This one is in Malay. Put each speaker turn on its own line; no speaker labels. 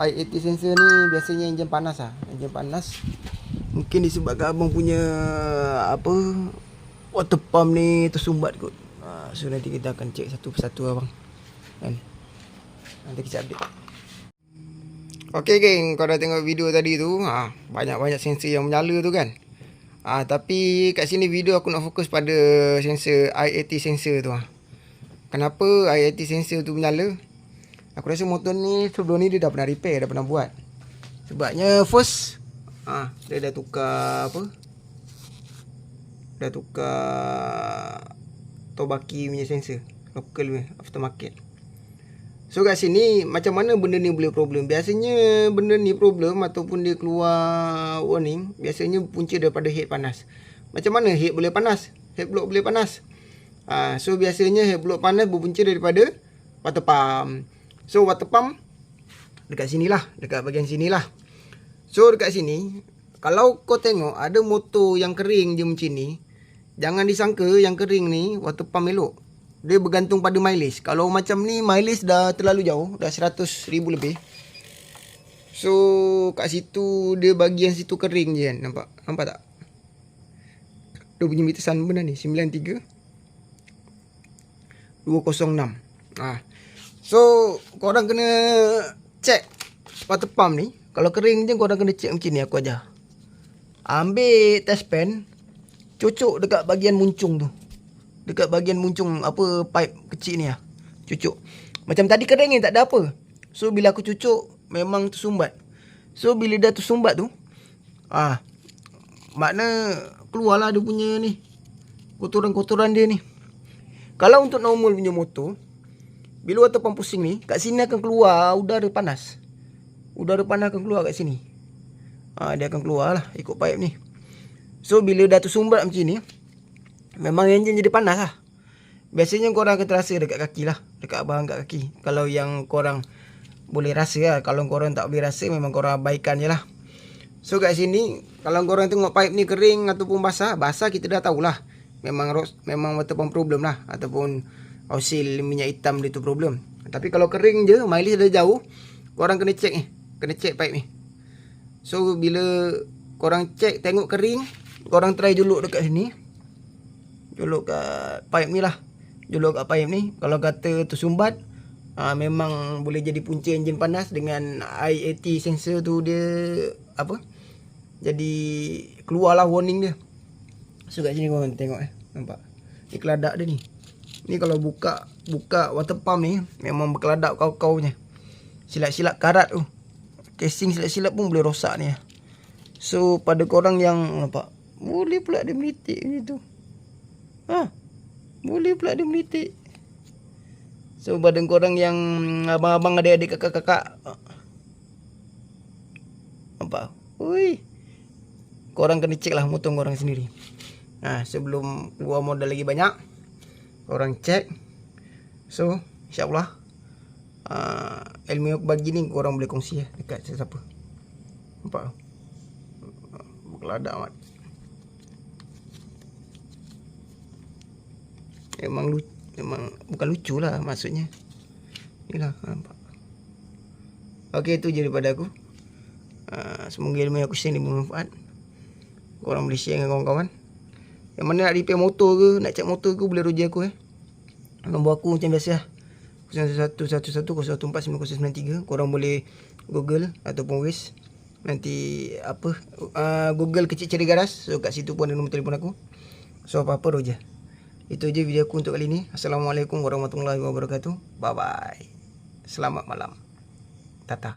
i80 sensor ni biasanya enjin panas lah. Enjin panas mungkin disebabkan abang punya apa, water pump ni tersumbat kot. So nanti kita akan cek satu persatu abang kan. Nanti kita update. Okay geng, kau dah tengok video tadi tu, banyak-banyak sensor yang menyala tu kan. Tapi kat sini video aku nak fokus pada sensor i80 sensor tu. Kenapa i80 sensor tu menyala? Aku rasa motor ni sebelum ni dia dah pernah repair, dah pernah buat. Sebabnya first dia dah tukar apa? Dah tukar Tobaki punya sensor, local punya aftermarket. So kat sini macam mana benda ni boleh problem? Biasanya benda ni problem ataupun dia keluar warning, biasanya punca daripada head panas. Macam mana head boleh panas? Head block boleh panas? So biasanya head block panas berpunca daripada water pump. So water pump dekat sinilah, dekat bahagian sinilah. So dekat sini, kalau kau tengok ada motor yang kering je macam ni, jangan disangka yang kering ni water pump elok. Dia bergantung pada mileage. Kalau macam ni mileage dah terlalu jauh, dah 100,000 lebih. So kat situ dia bahagian situ kering je kan. Nampak tak? Dia punya meter sun benar ni 93 206. So korang kena check water pump ni. Kalau kering je korang kena check macam ni, aku ajar. Ambil test pen, cucuk dekat bahagian muncung tu. Dekat bahagian muncung apa, pipe kecil ni lah. Cucuk. Macam tadi kering ni tak ada apa. So bila aku cucuk memang tersumbat. So bila dah tersumbat tu, makna keluarlah dia punya ni, kotoran-kotoran dia ni. Kalau untuk normal punya motor, bila water pump pusing ni, kat sini akan keluar udara panas. Udara panas akan keluar kat sini. Dia akan keluar lah ikut pipe ni. So bila dah tersumbat macam ni, memang enjin jadi panas lah. Biasanya korang akan terasa dekat kaki lah, dekat abang kat kaki. Kalau yang korang boleh rasa lah. Kalau korang tak boleh rasa, memang korang abaikan je lah. So kat sini, kalau korang tengok pipe ni kering ataupun basah kita dah tahulah memang water pump problem lah, ataupun osil minyak hitam dia tu problem. Tapi kalau kering je, mileage dah jauh, korang kena check ni, kena check pipe ni. So bila korang check tengok kering, korang try juluk dekat sini, juluk kat pipe ni lah, juluk kat pipe ni. Kalau kata tersumbat, memang boleh jadi punca enjin panas. Dengan i80 sensor tu dia apa, jadi keluarlah warning dia. So kat sini korang tengok nampak ni keladak dia ni. Ni kalau buka water pump ni memang berkeladak kau-kau punya. Silap-silap karat tu, casing silap-silap pun boleh rosak ni. So pada korang yang nampak, boleh pula dia melitik macam tu. Boleh pula dia melitik. So pada korang yang abang-abang, adik-adik, kakak-kakak, nampak? Ui, korang kena check lah motor korang sendiri. Sebelum keluar modal lagi banyak, korang check. So insyaAllah ilmu aku bagi ni korang boleh kongsi dekat sesiapa. Nampak? Berkeladak amat. Memang bukan lucu lah maksudnya. Inilah, nampak. Okay, itu je daripada aku. Semoga ilmu yang aku share ni bermanfaat. Korang boleh share dengan kawan-kawan. Yang mana nak repair motor ke, nak check motor ke, boleh rujuk aku Nombor aku macam biasa lah, 0111014993. Korang boleh Google ataupun Waze. Nanti apa, Google Kecil Cherry Garage. So kat situ pun ada nombor telefon aku. So apa-apa roja. Itu je video aku untuk kali ni. Assalamualaikum warahmatullahi wabarakatuh. Bye bye. Selamat malam. Tata.